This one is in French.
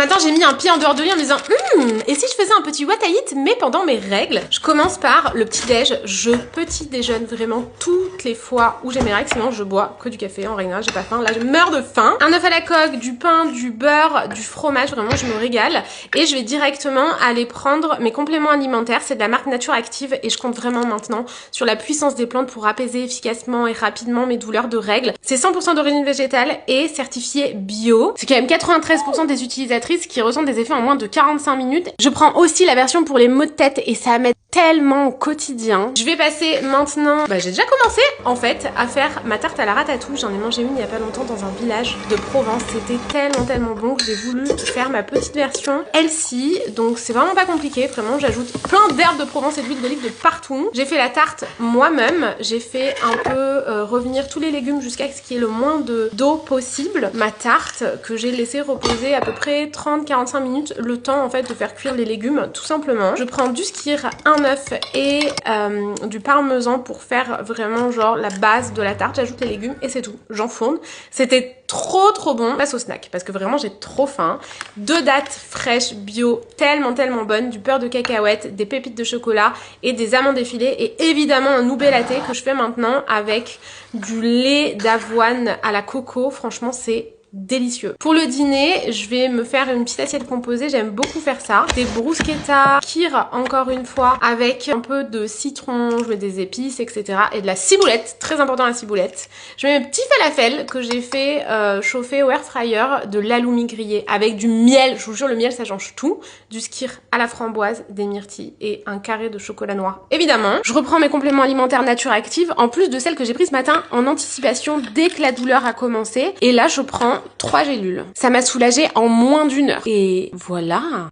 Matin, j'ai mis un pied en dehors de lit en me disant et si je faisais un petit what I eat mais pendant mes règles. Je commence par le petit déj. Je petit déjeune vraiment toutes les fois où j'ai mes règles, sinon je bois que du café en règle, j'ai pas faim. Là, je meurs de faim. Un œuf à la coque, du pain, du beurre, du fromage, vraiment je me régale. Et je vais directement aller prendre mes compléments alimentaires. C'est de la marque Nature Active et je compte vraiment maintenant sur la puissance des plantes pour apaiser efficacement et rapidement mes douleurs de règles. C'est 100% d'origine végétale et certifié bio. C'est quand même 93% des utilisatrices qui ressentent des effets en moins de 45 minutes. Je prends aussi la version pour les maux de tête et ça m'aide tellement au quotidien. Je vais passer maintenant, j'ai déjà commencé en fait à faire ma tarte à la ratatouille. J'en ai mangé une il y a pas longtemps dans un village de Provence. C'était tellement bon que j'ai voulu faire ma petite version healthy. Donc c'est vraiment pas compliqué, vraiment j'ajoute plein d'herbes de Provence et d'huile d'olive de partout. J'ai fait la tarte moi-même. J'ai fait un peu revenir tous les légumes jusqu'à ce qu'il y ait le moins d'eau possible. Ma tarte que j'ai laissé reposer à peu près 30-45 minutes, le temps en fait de faire cuire les légumes tout simplement. Je prends du skyr, un œuf et du parmesan pour faire vraiment genre la base de la tarte. J'ajoute les légumes et c'est tout. J'enfourne. C'était trop bon. Passe au snack parce que vraiment j'ai trop faim. 2 dattes fraîches bio tellement bonnes, du beurre de cacahuète, des pépites de chocolat et des amandes effilées et évidemment un noubé latte que je fais maintenant avec du lait d'avoine à la coco. Franchement c'est délicieux. Pour le dîner, je vais me faire une petite assiette composée, j'aime beaucoup faire ça. Des bruschetta, kir encore une fois, avec un peu de citron, je mets des épices, etc. Et de la ciboulette, très important la ciboulette. Je mets mes petits falafels que j'ai fait chauffer au air fryer, de l'aloumi grillé avec du miel, je vous jure le miel ça change tout, du skyr à la framboise, des myrtilles et un carré de chocolat noir. Évidemment, je reprends mes compléments alimentaires Nature Active, en plus de celles que j'ai prises ce matin en anticipation dès que la douleur a commencé. Et là je prends 3 gélules. Ça m'a soulagée en moins d'1 heure. Et voilà.